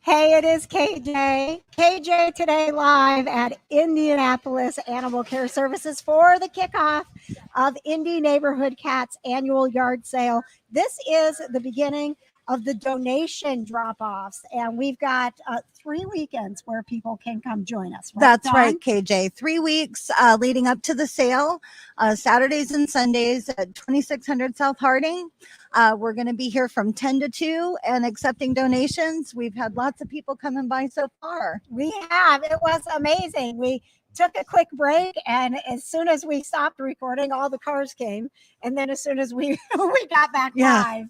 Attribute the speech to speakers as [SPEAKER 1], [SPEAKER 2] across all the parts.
[SPEAKER 1] Hey, it is KJ. KJ today live at Indianapolis Animal Care Services for the kickoff of Indy Neighborhood Cats annual yard sale. This is the beginning of the donation drop-offs, and we've got 3 weekends where people can come join us. Right,
[SPEAKER 2] That's
[SPEAKER 1] Dawn?
[SPEAKER 2] right, KJ. 3 weeks leading up to the sale, Saturdays and Sundays at 2600 South Harding. We're going to be here from 10 to 2 and accepting donations. We've had lots of people coming by so far.
[SPEAKER 1] We have. It was amazing. We took a quick break, and as soon as we stopped recording, all the cars came. And then as soon as we we got back live,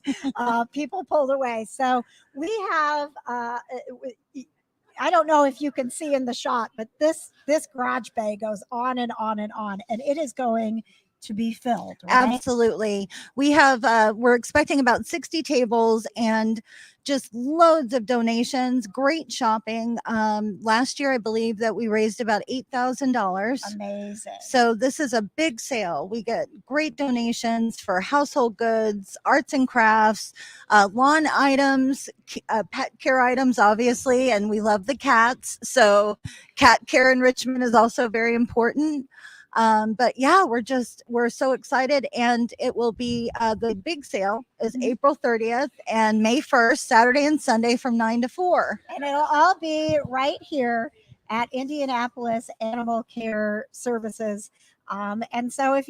[SPEAKER 1] people pulled away. So we have. I don't know if you can see in the shot, but this garage bay goes on and on and on, and it is going to be filled. Right?
[SPEAKER 2] Absolutely. We have, we're expecting about 60 tables and just loads of donations, great shopping. Last year, I believe that we raised about $8,000.
[SPEAKER 1] Amazing.
[SPEAKER 2] So this is a big sale. We get great donations for household goods, arts and crafts, lawn items, pet care items, obviously, and we love the cats. So cat care enrichment is also very important. But yeah, we're so excited, and it will be the big sale is April 30th and May 1st, Saturday and Sunday from 9 to 4.
[SPEAKER 1] And it'll all be right here at Indianapolis Animal Care Services. And so if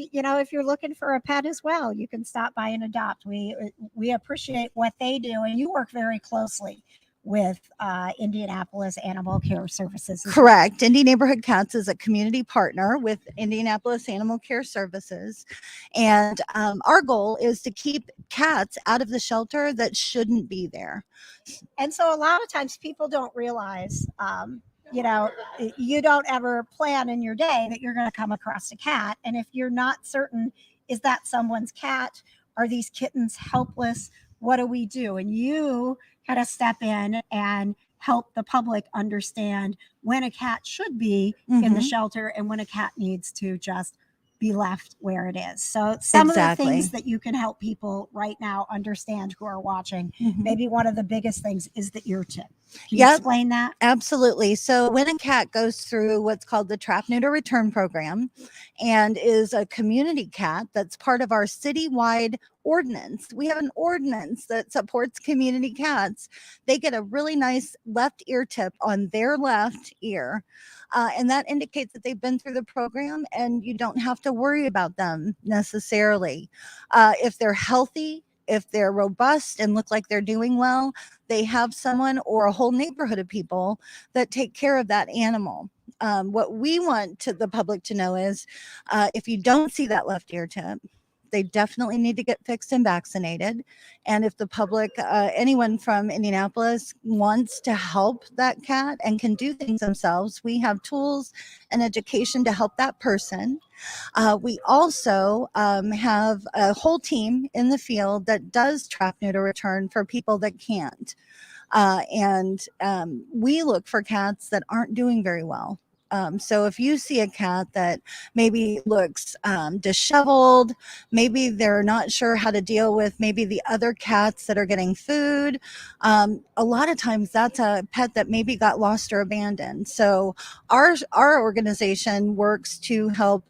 [SPEAKER 1] you're looking for a pet as well, you can stop by and adopt. We appreciate what they do, and you work very closely with Indianapolis Animal Care Services.
[SPEAKER 2] Correct. Well. Indy Neighborhood Cats is a community partner with Indianapolis Animal Care Services. And our goal is to keep cats out of the shelter that shouldn't be there.
[SPEAKER 1] And so a lot of times people don't realize, you don't ever plan in your day that you're going to come across a cat. And if you're not certain, is that someone's cat? Are these kittens helpless? What do we do? And you got to step in and help the public understand when a cat should be in the shelter and when a cat needs to just be left where it is. So some of the things that you can help people right now understand who are watching, maybe one of the biggest things is the ear tip. Can you explain that?
[SPEAKER 2] Absolutely. So when a cat goes through what's called the Trap, Neuter, Return program and is a community cat that's part of our citywide ordinance, we have an ordinance that supports community cats. They get a really nice left ear tip on their left ear. And that indicates that they've been through the program, and you don't have to worry about them necessarily. If they're healthy, if they're robust and look like they're doing well, they have someone or a whole neighborhood of people that take care of that animal. What we want the public to know is if you don't see that left ear tip, they definitely need to get fixed and vaccinated. And if the public, anyone from Indianapolis wants to help that cat and can do things themselves, we have tools and education to help that person. We also have a whole team in the field that does trap, neuter, return for people that can't. And we look for cats that aren't doing very well. So if you see a cat that maybe looks disheveled, maybe they're not sure how to deal with maybe the other cats that are getting food, a lot of times that's a pet that maybe got lost or abandoned. So our organization works to help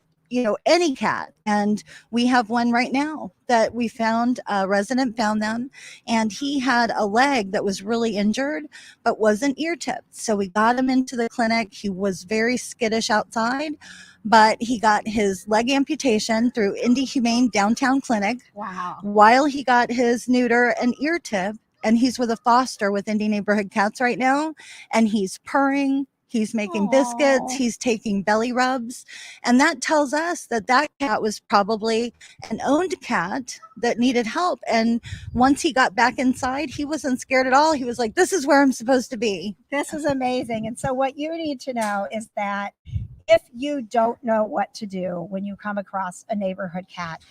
[SPEAKER 2] any cat. And we have one right now that we found, a resident found them, and he had a leg that was really injured, but wasn't ear tipped. So we got him into the clinic. He was very skittish outside, but he got his leg amputation through Indy Humane Downtown Clinic.
[SPEAKER 1] Wow.
[SPEAKER 2] While he got his neuter and ear tip, and he's with a foster with Indy Neighborhood Cats right now, and he's purring. He's making biscuits. He's taking belly rubs. And that tells us that cat was probably an owned cat that needed help. And once he got back inside, he wasn't scared at all. He was like, this is where I'm supposed to be.
[SPEAKER 1] This is amazing. And so what you need to know is that if you don't know what to do when you come across a neighborhood cat,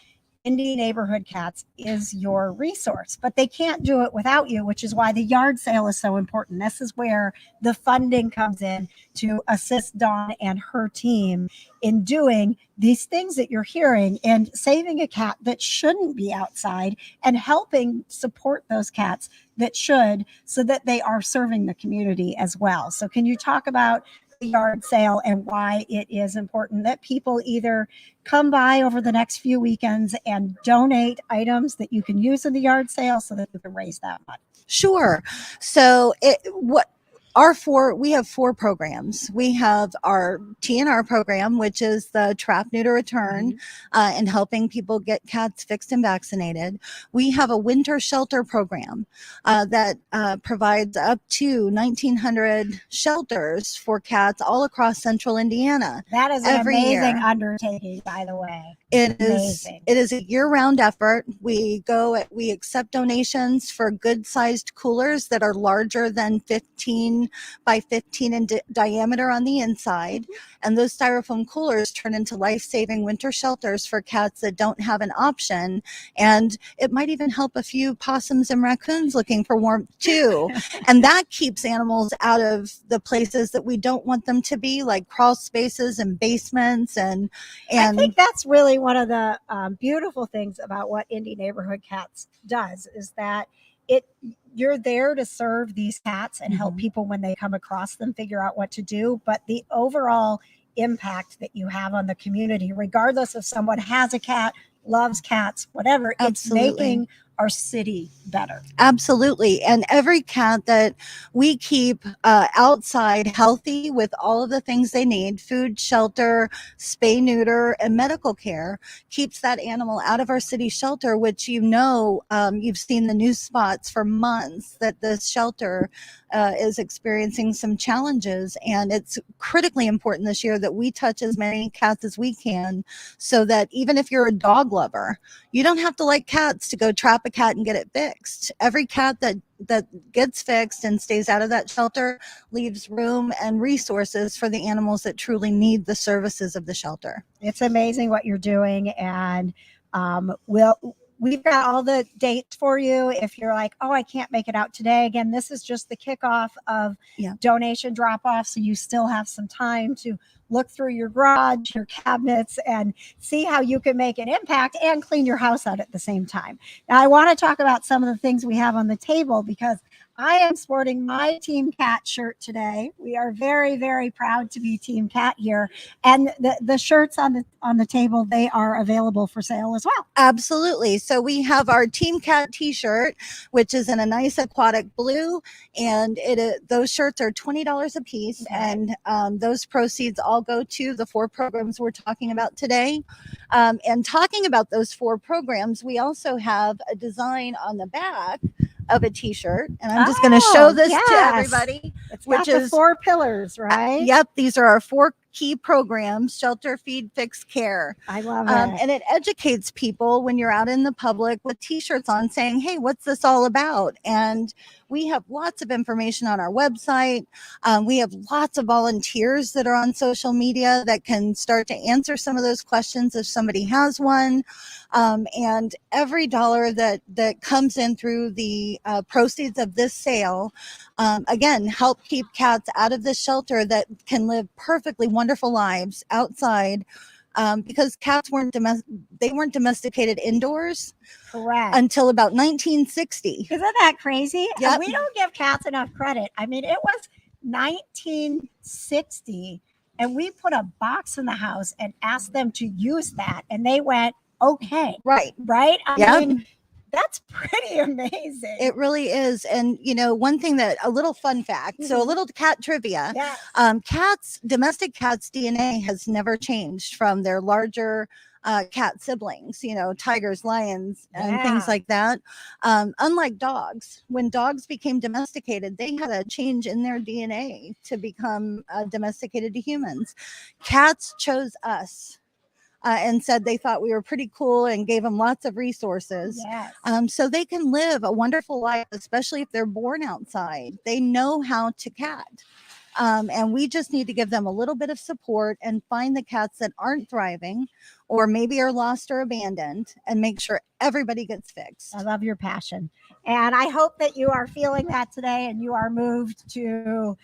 [SPEAKER 1] Indy Neighborhood Cats is your resource, but they can't do it without you, which is why the yard sale is so important. This is where the funding comes in to assist Dawn and her team in doing these things that you're hearing and saving a cat that shouldn't be outside and helping support those cats that should, so that they are serving the community as well. So can you talk about the yard sale and why it is important that people either come by over the next few weekends and donate items that you can use in the yard sale so that you can raise that money?
[SPEAKER 2] Sure. So we have 4 programs. We have our TNR program, which is the trap, neuter, return, and helping people get cats fixed and vaccinated. We have a winter shelter program that provides up to 1,900 shelters for cats all across central Indiana.
[SPEAKER 1] That is an
[SPEAKER 2] every
[SPEAKER 1] amazing
[SPEAKER 2] year.
[SPEAKER 1] undertaking, by the way.
[SPEAKER 2] It
[SPEAKER 1] Amazing.
[SPEAKER 2] is a year-round effort. We accept donations for good-sized coolers that are larger than 15 by 15 in diameter on the inside, and those styrofoam coolers turn into life-saving winter shelters for cats that don't have an option. And it might even help a few possums and raccoons looking for warmth too. And that keeps animals out of the places that we don't want them to be, like crawl spaces and basements. And
[SPEAKER 1] I think that's really one of the beautiful things about what Indy Neighborhood Cats does, is that you're there to serve these cats and help people when they come across them figure out what to do. But the overall impact that you have on the community, regardless if someone has a cat, loves cats, whatever, it's making our city better.
[SPEAKER 2] Absolutely. And every cat that we keep outside healthy with all of the things they need, food, shelter, spay, neuter, and medical care, keeps that animal out of our city shelter, which you've seen the news spots for months that this shelter is experiencing some challenges. And it's critically important this year that we touch as many cats as we can, so that even if you're a dog lover, you don't have to like cats to go trap a cat and get it fixed. Every cat that gets fixed and stays out of that shelter leaves room and resources for the animals that truly need the services of the shelter.
[SPEAKER 1] It's amazing what you're doing. And we've got all the dates for you. If you're like, oh, I can't make it out today. Again, this is just the kickoff of donation drop off. So you still have some time to look through your garage, your cabinets, and see how you can make an impact and clean your house out at the same time. Now, I want to talk about some of the things we have on the table, because I am sporting my Team Cat shirt today. We are very, very proud to be Team Cat here. And the shirts on the table, they are available for sale as well.
[SPEAKER 2] Absolutely. So we have our Team Cat t-shirt, which is in a nice aquatic blue, and those shirts are $20 a piece. Okay. And those proceeds all go to the 4 programs we're talking about today. And talking about those 4 programs, we also have a design on the back of a t-shirt, and I'm just going to show this to everybody.
[SPEAKER 1] It's got the 4 pillars, right?
[SPEAKER 2] Yep, these are our 4 key programs: shelter, feed, fix, care.
[SPEAKER 1] I love it.
[SPEAKER 2] And it educates people when you're out in the public with t-shirts on saying, hey, what's this all about? And we have lots of information on our website. We have lots of volunteers that are on social media that can start to answer some of those questions if somebody has one. And every dollar that comes in through the proceeds of this sale, again, help keep cats out of the shelter that can live perfectly wonderful lives outside, because cats weren't domesticated indoors.
[SPEAKER 1] Correct.
[SPEAKER 2] Until about 1960.
[SPEAKER 1] Isn't that crazy?
[SPEAKER 2] Yep.
[SPEAKER 1] We don't give cats enough credit. I mean, it was 1960, and we put a box in the house and asked them to use that, and they went, okay.
[SPEAKER 2] Right.
[SPEAKER 1] I mean, that's pretty amazing.
[SPEAKER 2] It really is. And, one thing a little fun fact, so a little cat trivia, domestic cats' DNA has never changed from their larger cat siblings, tigers, lions, and things like that. Unlike dogs, when dogs became domesticated, they had a change in their DNA to become domesticated to humans. Cats chose us. And said they thought we were pretty cool and gave them lots of resources.
[SPEAKER 1] Yes.
[SPEAKER 2] So they can live a wonderful life, especially if they're born outside. They know how to cat. And we just need to give them a little bit of support and find the cats that aren't thriving or maybe are lost or abandoned, and make sure everybody gets fixed.
[SPEAKER 1] I love your passion. And I hope that you are feeling that today and you are moved to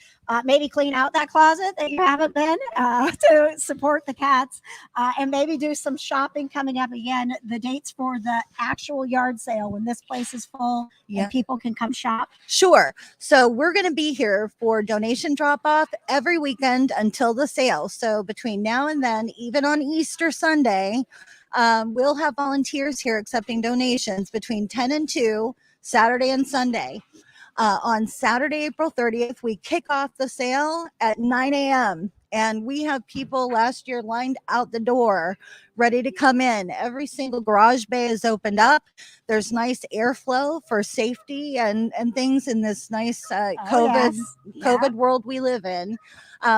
[SPEAKER 1] maybe clean out that closet that you haven't been to support the cats and maybe do some shopping coming up. Again, the dates for the actual yard sale when this place is full and people can come shop.
[SPEAKER 2] Sure. So we're going to be here for donation drop off every weekend until the sale. So between now and then, even on Easter Sunday, we'll have volunteers here accepting donations between 10 and 2, Saturday and Sunday. On Saturday, April 30th, we kick off the sale at 9 a.m. And we have people last year lined out the door ready to come in. Every single garage bay is opened up. There's nice airflow for safety and things in this nice COVID world we live in.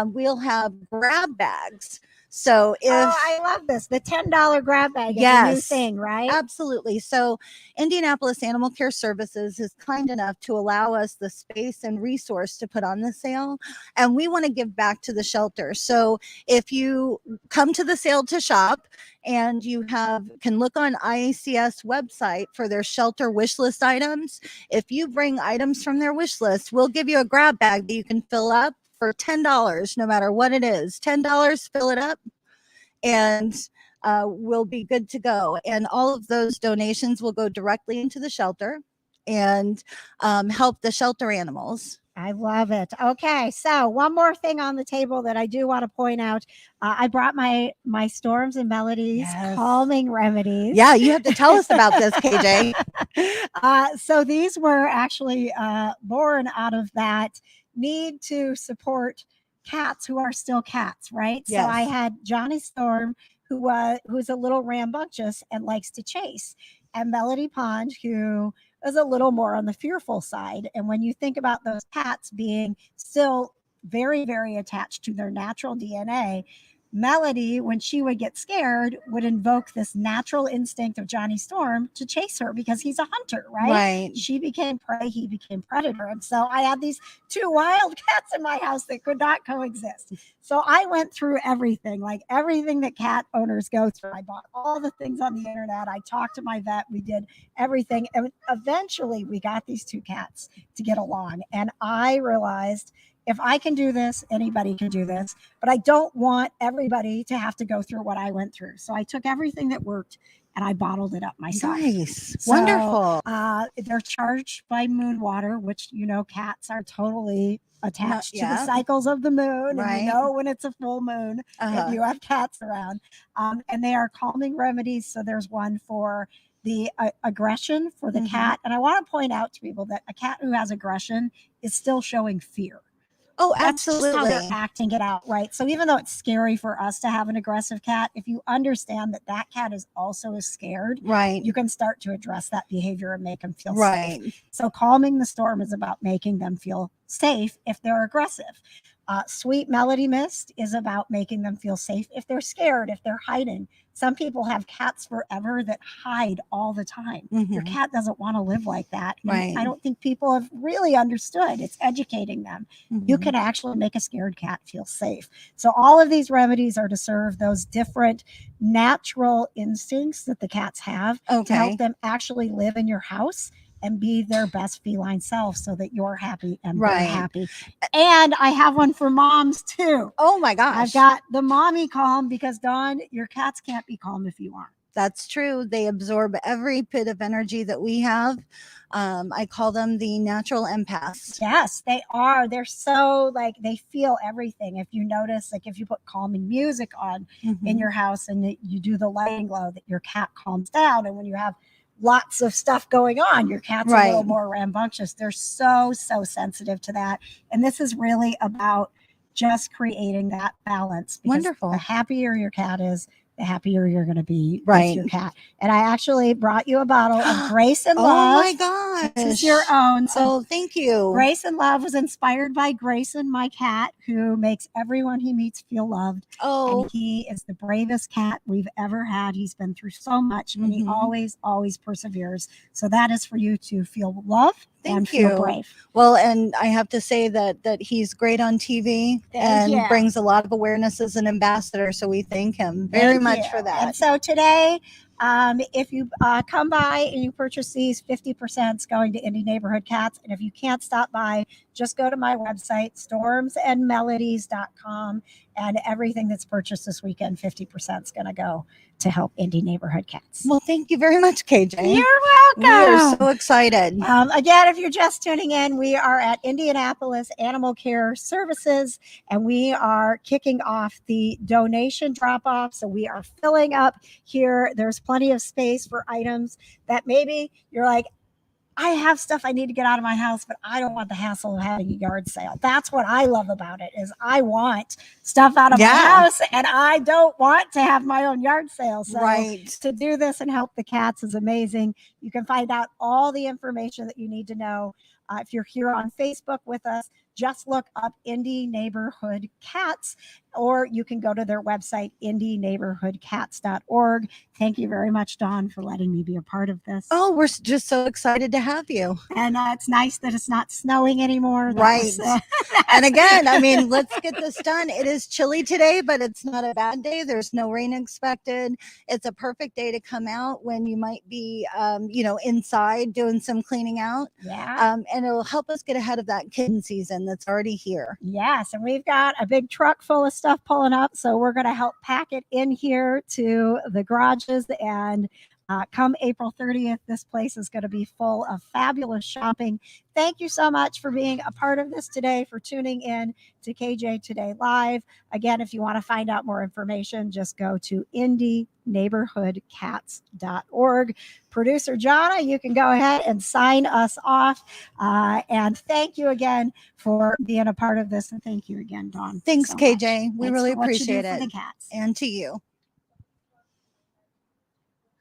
[SPEAKER 2] We'll have grab bags. So if
[SPEAKER 1] I love this, the $10 grab bag is a new thing, right?
[SPEAKER 2] Absolutely. So Indianapolis Animal Care Services is kind enough to allow us the space and resource to put on the sale, and we want to give back to the shelter. So if you come to the sale to shop and you can look on IACS website for their shelter wish list items, if you bring items from their wish list, we'll give you a grab bag that you can fill up for $10, no matter what it is. $10, fill it up, and we'll be good to go. And all of those donations will go directly into the shelter and help the shelter animals.
[SPEAKER 1] I love it. Okay, so one more thing on the table that I do want to point out. I brought my Storms and Melodies calming remedies.
[SPEAKER 2] Yeah, you have to tell us about this, KJ.
[SPEAKER 1] So these were actually born out of that need to support cats who are still cats, right?
[SPEAKER 2] Yes.
[SPEAKER 1] So I had Johnny Storm, who's a little rambunctious and likes to chase, and Melody Pond, who is a little more on the fearful side. And when you think about those cats being still very, very attached to their natural DNA, Melody, when she would get scared, would invoke this natural instinct of Johnny Storm to chase her because he's a hunter, right?
[SPEAKER 2] Right.
[SPEAKER 1] She became prey, he became predator. And so I had these two wild cats in my house that could not coexist. So I went through everything, like everything that cat owners go through. I bought all the things on the internet. I talked to my vet. We did everything. And eventually we got these two cats to get along. And I realized, if I can do this, anybody can do this, but I don't want everybody to have to go through what I went through. So I took everything that worked and I bottled it up myself.
[SPEAKER 2] Nice.
[SPEAKER 1] So,
[SPEAKER 2] wonderful.
[SPEAKER 1] They're charged by moon water, which, cats are totally attached to the cycles of the moon.
[SPEAKER 2] Right.
[SPEAKER 1] And when it's a full moon, if you have cats around. And they are calming remedies. So there's one for the aggression for the cat. And I want to point out to people that a cat who has aggression is still showing fear.
[SPEAKER 2] Oh,
[SPEAKER 1] That's
[SPEAKER 2] absolutely.
[SPEAKER 1] just how they're acting it out, right? So even though it's scary for us to have an aggressive cat, if you understand that that cat is also scared,
[SPEAKER 2] right,
[SPEAKER 1] you can start to address that behavior and make them feel
[SPEAKER 2] right.
[SPEAKER 1] safe. So calming the storm is about making them feel safe if they're aggressive. Sweet Melody Mist is about making them feel safe if they're scared, if they're hiding. Some people have cats forever that hide all the time. Your cat doesn't want to live like that.
[SPEAKER 2] Right.
[SPEAKER 1] I don't think people have really understood. It's educating them. You can actually make a scared cat feel safe. So all of these remedies are to serve those different natural instincts that the cats have to help them actually live in your house and be their best feline self so that you're happy and they're happy. And I have one for moms too.
[SPEAKER 2] Oh my gosh.
[SPEAKER 1] I've got the mommy calm because Dawn, your cats can't be calm if you aren't.
[SPEAKER 2] That's true. They absorb every bit of energy that we have. I call them the natural empaths.
[SPEAKER 1] Yes, they are. They're so they feel everything. If you notice, if you put calming music on in your house and you do the lighting glow, that your cat calms down. And when you have lots of stuff going on, your cat's a little more rambunctious. They're so sensitive to that. And this is really about just creating that balance.
[SPEAKER 2] Wonderful.
[SPEAKER 1] The happier your cat is, the happier you're going to be with your cat. And I actually brought you a bottle of Grace and Love.
[SPEAKER 2] Oh my gosh.
[SPEAKER 1] This is your own. So
[SPEAKER 2] thank you.
[SPEAKER 1] Grace and Love was inspired by Grayson, my cat, who makes everyone he meets feel loved.
[SPEAKER 2] Oh.
[SPEAKER 1] And he is the bravest cat we've ever had. He's been through so much, and he always perseveres. So that is for you to feel love and
[SPEAKER 2] Thank you.
[SPEAKER 1] feel brave.
[SPEAKER 2] Well, and I have to say that he's great on TV and
[SPEAKER 1] you.
[SPEAKER 2] brings a lot of awareness as an ambassador. So we thank him very
[SPEAKER 1] Thank
[SPEAKER 2] much
[SPEAKER 1] you.
[SPEAKER 2] for that.
[SPEAKER 1] And so today, if you come by and you purchase these, 50% is going to Indy Neighborhood Cats. And if you can't stop by, just go to my website, stormsandmelodies.com, and everything that's purchased this weekend, 50% is going to go to help Indy Neighborhood Cats.
[SPEAKER 2] Well, thank you very much, KJ.
[SPEAKER 1] You're
[SPEAKER 2] We are
[SPEAKER 1] welcome.
[SPEAKER 2] so excited.
[SPEAKER 1] Again, if you're just tuning in, we are at Indianapolis Animal Care Services, and we are kicking off the donation drop-off. So we are filling up here. There's plenty of space for items that maybe you're like, I have stuff I need to get out of my house, but I don't want the hassle of having a yard sale. That's what I love about it, is I want stuff out of my house, and I don't want to have my own yard sale. So to do this and help the cats is amazing. You can find out all the information that you need to know. If you're here on Facebook with us, just look up Indy Neighborhood Cats, or you can go to their website, indyneighborhoodcats.org. Thank you very much, Dawn, for letting me be a part of this.
[SPEAKER 2] Oh, we're just so excited to have you.
[SPEAKER 1] And it's nice that it's not snowing anymore.
[SPEAKER 2] Right. And again, I mean, let's get this done. It is chilly today, but it's not a bad day. There's no rain expected. It's a perfect day to come out when you might be, inside doing some cleaning out.
[SPEAKER 1] Yeah.
[SPEAKER 2] And it'll help us get ahead of that kitten season that's already here.
[SPEAKER 1] Yes. And we've got a big truck full of stuff pulling up. So we're going to help pack it in here to the garages. And come April 30th, this place is going to be full of fabulous shopping. Thank you so much for being a part of this today, for tuning in to KJ Today Live. Again, if you want to find out more information, just go to indyneighborhoodcats.org. Producer Jonna, you can go ahead and sign us off. And thank you again for being a part of this. And thank you again, Dawn.
[SPEAKER 2] Thanks,
[SPEAKER 1] so
[SPEAKER 2] KJ.
[SPEAKER 1] much.
[SPEAKER 2] We
[SPEAKER 1] Thanks
[SPEAKER 2] really
[SPEAKER 1] for what you do
[SPEAKER 2] appreciate
[SPEAKER 1] for
[SPEAKER 2] it.
[SPEAKER 1] the cats.
[SPEAKER 2] And to you.